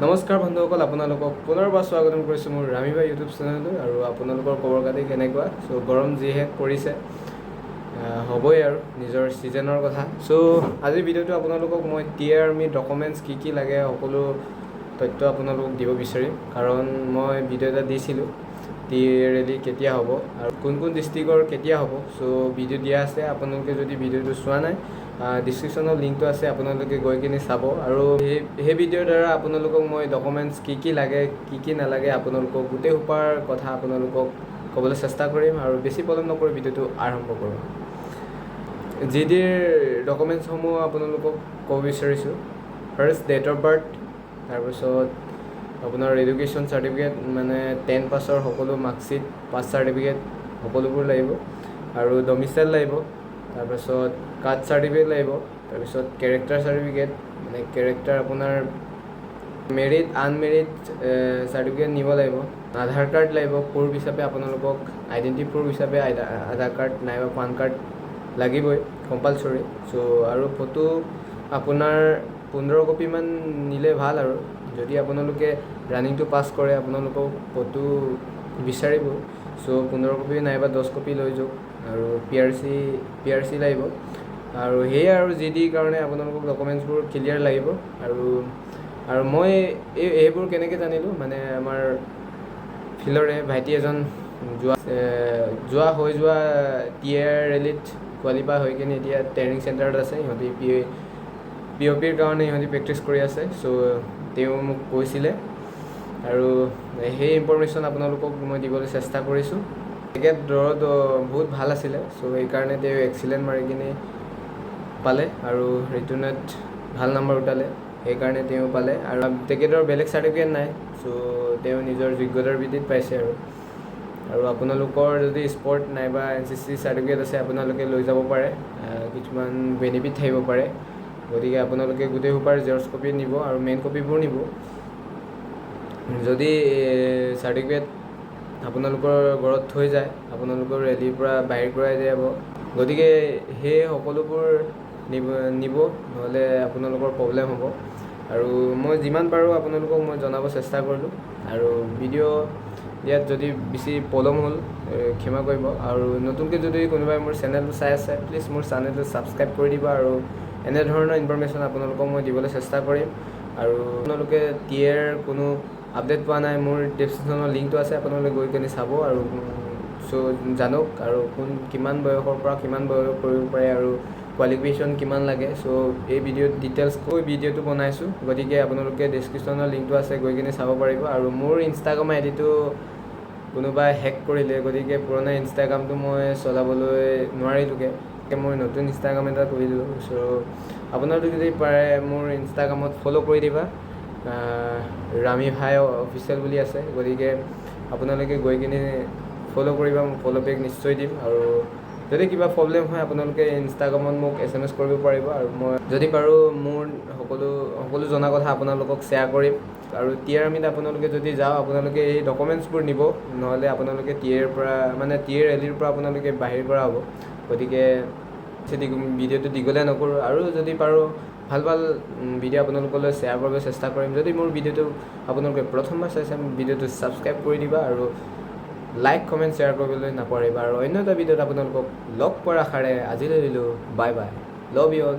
নমস্কাৰ বন্ধুসকল, আপোনালোকক পুনৰবাৰ স্বাগতম কৰিছোঁ মোৰ ৰামিবা ইউটিউব চেনেললৈ। আৰু আপোনালোকৰ খবৰ খাতি কেনেকুৱা? চ' গৰম যিহে পৰিছে, হ'বই আৰু নিজৰ ছিজনৰ কথা। চ' আজিৰ ভিডিঅ'টো আপোনালোকক মই আৰ্মি ডকুমেণ্টছ কি লাগে সকলো তথ্য আপোনালোকক দিব বিচাৰিম। কাৰণ মই ভিডিঅ' এটা দিছিলোঁ ৰেলী কেতিয়া হ'ব আৰু কোন ডিষ্ট্ৰিক্টৰ কেতিয়া হ'ব। চ' ভিডিঅ' দিয়া আছে, আপোনালোকে যদি ভিডিঅ'টো চোৱা নাই ডিছক্ৰিপশ্যনত লিংকটো আছে, আপোনালোকে গৈ কিনে চাব। আৰু সেই ভিডিঅ'ৰ দ্বাৰা আপোনালোকক মই ডকুমেণ্টছ কি লাগে কি নালাগে আপোনালোকক গোটেই সোপাৰ কথা আপোনালোকক ক'বলৈ চেষ্টা কৰিম। আৰু বেছি পলম নকৰি ভিডিঅ'টো আৰম্ভ কৰোঁ। ডিৰ ডকুমেণ্টছসমূহ আপোনালোকক ক'ব বিচাৰিছোঁ। ফাৰ্ষ্ট ডেট অফ বাৰ্থ, তাৰপিছত আপোনাৰ এডুকেশ্যন চাৰ্টিফিকেট মানে 10 পাছৰ সকলো মাৰ্কশ্বিট, পাছ চাৰ্টিফিকেট সকলোবোৰ লাগিব। আৰু ডমিচাইল লাগিব, তাৰপিছত কাষ্ট চাৰ্টিফিকেট লাগিব, তাৰপিছত কেৰেক্টাৰ চাৰ্টিফিকেট মানে কেৰেক্টাৰ আপোনাৰ মেৰিড আনমেৰিড চাৰ্টিফিকেট নিব লাগিব। আধাৰ কাৰ্ড লাগিব, প্ৰুফ হিচাপে আপোনালোকক আইডেণ্টি প্ৰুফ হিচাপে আধাৰ কাৰ্ড নাইবা পান কাৰ্ড লাগিবই, কম্পালচৰি। চ' আৰু ফটো আপোনাৰ 15 কপিমান নিলে ভাল। আৰু যদি আপোনালোকে ৰানিংটো পাছ কৰে আপোনালোকক ফটো বিচাৰিব। চ' 15 কপি নাইবা 10 কপি লৈ যাওক। আৰু পি আৰ চি লাগিব। আৰু সেয়াই আৰু ডিৰ কাৰণে আপোনালোকক ডকুমেণ্টছবোৰ ক্লিয়াৰ লাগিব। আৰু মই এইবোৰ কেনেকৈ জানিলোঁ মানে আমাৰ ফিল্ডৰে ভাইটি এজন যোৱা ৰেলীত কোৱালিফাই হৈ কিনে এতিয়া ট্ৰেইনিং চেণ্টাৰত আছে। সিহঁতি POPৰ কাৰণে সিহঁতি প্ৰেক্টিছ কৰি আছে। চ' তেওঁ মোক কৈছিলে আৰু সেই ইনফৰ্মেশ্যন আপোনালোকক মই দিবলৈ চেষ্টা কৰিছোঁ। তেখেত দৌৰত বহুত ভাল আছিলে। চ' সেইকাৰণে তেওঁ এক্সিলেণ্ট মাৰি কিনে পালে আৰু ৰিটাৰ্ণত ভাল নম্বৰ উঠালে, সেইকাৰণে তেওঁ পালে। আৰু তেখেতৰ বেলেগ চাৰ্টিফিকেট নাই। চ' তেওঁ নিজৰ যোগ্যতাৰ ভিত্তিত পাইছে। আৰু আপোনালোকৰ যদি স্পৰ্ট নাইবা NCC চাৰ্টিফিকেট আছে আপোনালোকে লৈ যাব পাৰে, কিছুমান বেনিফিট থাকিব পাৰে। গতিকে আপোনালোকে গোটেই সোপাৰ জেৰক্স কপি নিব আৰু মেইন কপিবোৰ নিব। যদি চাৰ্টিফিকেট আপোনালোকৰ ঘৰত থৈ যায় আপোনালোকৰ ৰেলীৰ পৰা বাহিৰ কৰাই যাব। গতিকে সেই সকলোবোৰ নিব, নহ'লে আপোনালোকৰ প্ৰব্লেম হ'ব। আৰু মই যিমান পাৰোঁ আপোনালোকক মই জনাব চেষ্টা কৰিলোঁ। আৰু ভিডিঅ' ইয়াত যদি বেছি পলম হ'ল ক্ষমা কৰিব। আৰু নতুনকৈ যদি কোনোবাই মোৰ চেনেলটো চাই আছে প্লিজ মোৰ চেনেলটো ছাবস্ক্ৰাইব কৰি দিব। আৰু এনেধৰণৰ ইনফৰ্মেশ্যন আপোনালোকক মই দিবলৈ চেষ্টা কৰিম। আৰু আপোনালোকে কোনো আপডেট পোৱা নাই, মোৰ ডেছক্ৰিপশ্যনৰ লিংকটো আছে, আপোনালোকে গৈ কিনে চাব। আৰু চ' জানক আৰু কিমান বয়সৰ পৰা কিমান বয়স কৰিব পাৰে আৰু কোৱালিফিকেশ্যন কিমান লাগে। চ' এই ভিডিঅ'ত ডিটেইলছ কৈ ভিডিঅ'টো বনাইছোঁ। গতিকে আপোনালোকে ডেছক্ৰিপশ্যনৰ লিংকটো আছে, গৈ কিনে চাব পাৰিব। আৰু মোৰ ইনষ্টাগ্ৰাম আইডিটো কোনোবাই হেক কৰিলে, গতিকে পুৰণা ইনষ্টাগ্ৰামটো মই চলাবলৈ নোৱাৰিলোঁগৈ। মই নতুন ইনষ্টাগ্ৰাম এটা কৰিলোঁ। চ' আপোনালোকে যদি পাৰে মোৰ ইনষ্টাগ্ৰামত ফ'ল' কৰি দিবা, ৰামি ভাই অফিচিয়েল বুলি আছে। গতিকে আপোনালোকে গৈ কিনে ফ'ল' কৰিবা, মই ফ'ল' বেক নিশ্চয় দিম। আৰু যদি কিবা প্ৰব্লেম হয় আপোনালোকে ইনষ্টাগ্ৰামত মোক SMS কৰিব পাৰিব। আৰু মই যদি পাৰোঁ মোৰ সকলো জনা কথা আপোনালোকক শ্বেয়াৰ কৰিম। আৰু আৰ্মিত আপোনালোকে যদি যাওঁ আপোনালোকে এই ডকুমেণ্টছবোৰ নিব, নহ'লে আপোনালোকে ৰেলীৰ পৰা আপোনালোকে বাহিৰ কৰা হ'ব। গতিকে ভিডিঅ'টো দীঘলীয়া নকৰোঁ। আৰু যদি পাৰোঁ ভাল ভিডিঅ' আপোনালোকলৈ শ্বেয়াৰ কৰিবলৈ চেষ্টা কৰিম। যদি মোৰ ভিডিঅ'টো আপোনালোকে প্ৰথমবাৰ চাইছে ভিডিঅ'টো ছাবস্ক্ৰাইব কৰি দিবা। আৰু লাইক কমেণ্ট শ্বেয়াৰ কৰিবলৈ নাপাহৰিবা। আৰু অন্য এটা ভিডিঅ'ত আপোনালোকক লগ পোৱাৰ আশাৰে আজিলৈ দিলোঁ bye bye, love you all.